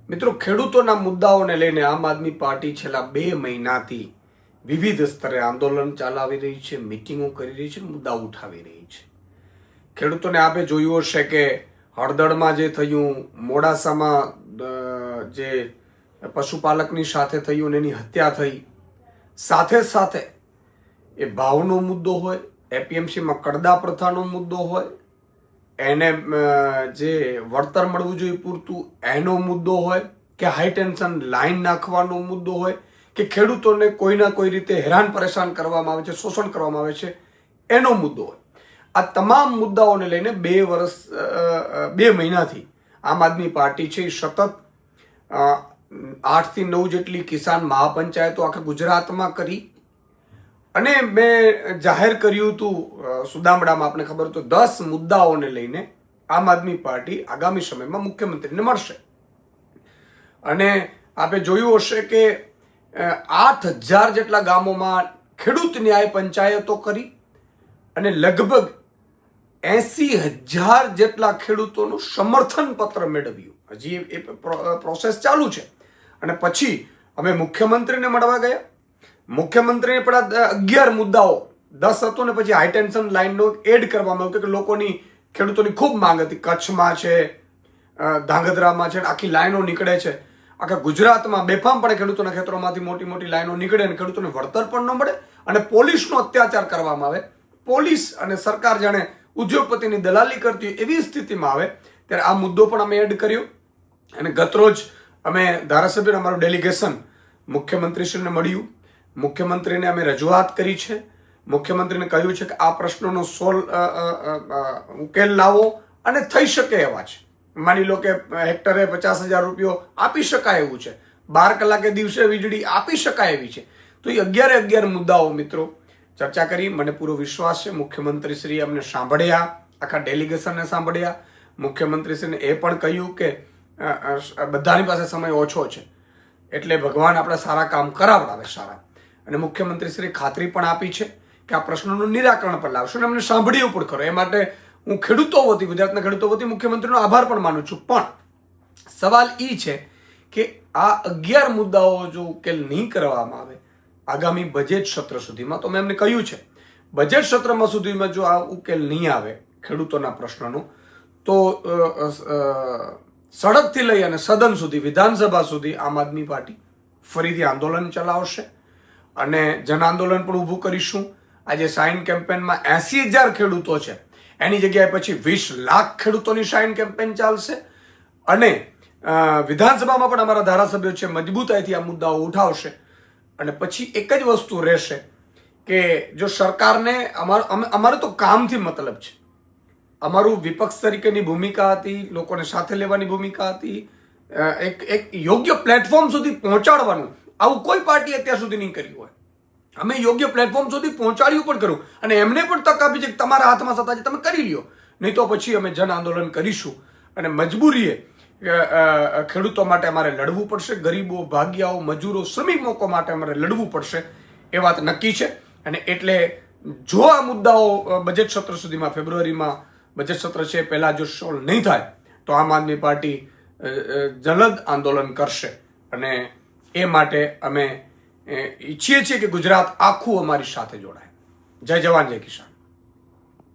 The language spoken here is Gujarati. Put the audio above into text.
મિત્રો, ખેડૂતોના મુદ્દાઓને લઈને આમ આદમી પાર્ટી છેલ્લા 2 મહિનાથી વિવિધ સ્તરે આંદોલન ચલાવી રહી છે, મિટિંગો કરી રહી છે, મુદ્દા ઉઠાવી રહી છે. ખેડૂતોને આપે જોયું હશે કે હળદળમાં જે થયું, મોડાસામાં જે પશુપાલકની સાથે થયું અને એની હત્યા થઈ, સાથે સાથે એ ભાવનો મુદ્દો હોય, એપીએમસીમાં કડદા પ્રથાનો મુદ્દો હોય, એને જે વળતર મળવું જોઈએ પૂરતું એનો મુદ્દો હોય, કે હાઈ ટેન્શન લાઈન નાખવાનો મુદ્દો હોય, કે ખેડૂતોને કોઈના કોઈ રીતે હેરાન પરેશાન કરવામાં આવે છે, શોષણ કરવામાં આવે છે, એનો મુદ્દો હોય. આ તમામ મુદ્દાઓને લઈને 2 મહિનાથી આમ આદમી પાર્ટી છે એ સતત 8 થી 9 જેટલી કિસાન મહાપંચાયતો આખા ગુજરાતમાં કરી અને મેં જાહેર કર્યું હતું સુદામડામાં, આપને ખબર તો 10 મુદ્દાઓને લઈને આમ આદમી પાર્ટી આગામી સમયમાં મુખ્યમંત્રીને મળશે. અને આપે જોયું હશે કે 8000 જેટલા ગામોમાં ખેડૂત ન્યાય પંચાયતો કરી અને લગભગ 80,000 જેટલા ખેડૂતોનું સમર્થન પત્ર મેળવ્યું. હજી એ પ્રોસેસ ચાલુ છે. અને પછી અમે મુખ્યમંત્રીને મળવા ગયા. મુખ્યમંત્રીને પણ 11 મુદ્દાઓ 10 હતો ને પછી હાઈ ટેન્શન લાઈનનો એડ કરવામાં આવ્યો કે લોકોની, ખેડૂતોની ખૂબ માંગ હતી. કચ્છમાં છે, ધાંગધ્રામાં છે, આખી લાઈનો નીકળે છે. આખા ગુજરાતમાં બેફામપણે ખેડૂતોના ખેતરોમાંથી મોટી મોટી લાઈનો નીકળે અને ખેડૂતોને વળતર પણ ન મળે અને પોલીસનો અત્યાચાર કરવામાં આવે. પોલીસ અને સરકાર જાણે ઉદ્યોગપતિની દલાલી કરતી હોય એવી સ્થિતિમાં આવે ત્યારે આ મુદ્દો પણ અમે એડ કર્યો. અને ગતરોજ અમે ધારાસભ્યને અમારું ડેલિગેશન મુખ્યમંત્રીશ્રીને મળ્યું. મુખ્યમંત્રીને અમે રજૂઆત કરી છે. મુખ્યમંત્રીને કહ્યું છે કે આ પ્રશ્નોનો ઉકેલ લાવો અને થઈ શકે એવા છે. માની લો કે હેક્ટરે 50,000 રૂપિયો આપી શકાય એવું છે, 12 કલાકે દિવસે વીજળી આપી શકાય એવી છે. તો એ 11 મુદ્દાઓ મિત્રો ચર્ચા કરી. મને પૂરો વિશ્વાસ છે મુખ્યમંત્રીશ્રીએ અમને સાંભળ્યા, આખા ડેલિગેશનને સાંભળ્યા. મુખ્યમંત્રીશ્રીને એ પણ કહ્યું કે બધાની પાસે સમય ઓછો છે એટલે ભગવાન આપણે સારા કામ કરાવડાવે સારા. અને મુખ્યમંત્રીશ્રીએ ખાતરી પણ આપી છે કે આ પ્રશ્નોનું નિરાકરણ પણ લાવશું અને અમને સાંભળ્યું પણ ખરો. એ માટે હું ખેડૂતો વતી, ગુજરાતના ખેડૂતો વતી મુખ્યમંત્રીનો આભાર પણ માનું છું. પણ સવાલ એ છે કે આ 11 મુદ્દાઓ જો ઉકેલ નહીં કરવામાં આવે આગામી બજેટ સત્ર સુધીમાં, તો મેં એમને કહ્યું છે બજેટ સત્રમાં સુધીમાં જો આ ઉકેલ નહીં આવે ખેડૂતોના પ્રશ્નનો, તો સડકથી લઈ અને સદન સુધી, વિધાનસભા સુધી આમ આદમી પાર્ટી ફરીથી આંદોલન ચલાવશે અને જન આંદોલન પણ ઊભું કરીશું. આજે સાઇન કેમ્પેનમાં 80,000 ખેડૂતો છે, એની જગ્યાએ પછી 20 લાખ ખેડૂતોની સાઇન કેમ્પેન ચાલશે. અને વિધાનસભામાં પણ અમારા ધારાસભ્યો છે મજબૂતાઈથી આ મુદ્દાઓ ઉઠાવશે. અને પછી એક જ વસ્તુ રહેશે કે જો સરકારને અમારે તો કામથી મતલબ છે. અમારું વિપક્ષ તરીકેની ભૂમિકા હતી, લોકોને સાથે લેવાની ભૂમિકા હતી, એક યોગ્ય પ્લેટફોર્મ સુધી પહોંચાડવાનું. આવું કોઈ પાર્ટી અત્યાર સુધી નહીં કર્યું હોય. અમે યોગ્ય પ્લેટફોર્મ સુધી પહોંચાડ્યું પણ કર્યું અને એમને પણ તક આપી છે કે તમારા હાથમાં સત્તા છે, તમે કરી લ્યો. નહીં તો પછી અમે જન આંદોલન કરીશું અને મજબૂરીએ ખેડૂતો માટે અમારે લડવું પડશે. ગરીબો, ભાગિયાઓ, મજૂરો, શ્રમિકો માટે અમારે લડવું પડશે. એ વાત નક્કી છે. અને એટલે જો આ મુદ્દાઓ બજેટ સત્ર સુધીમાં, ફેબ્રુઆરીમાં બજેટ સત્ર છે પહેલા જો સોલ્વ નહીં થાય તો આમ આદમી પાર્ટી જલદ આંદોલન કરશે. અને એ માટે અમે ઈચ્છીએ છીએ કે ગુજરાત આખું અમારી સાથે જોડાય. જય જવાન, જય કિસાન.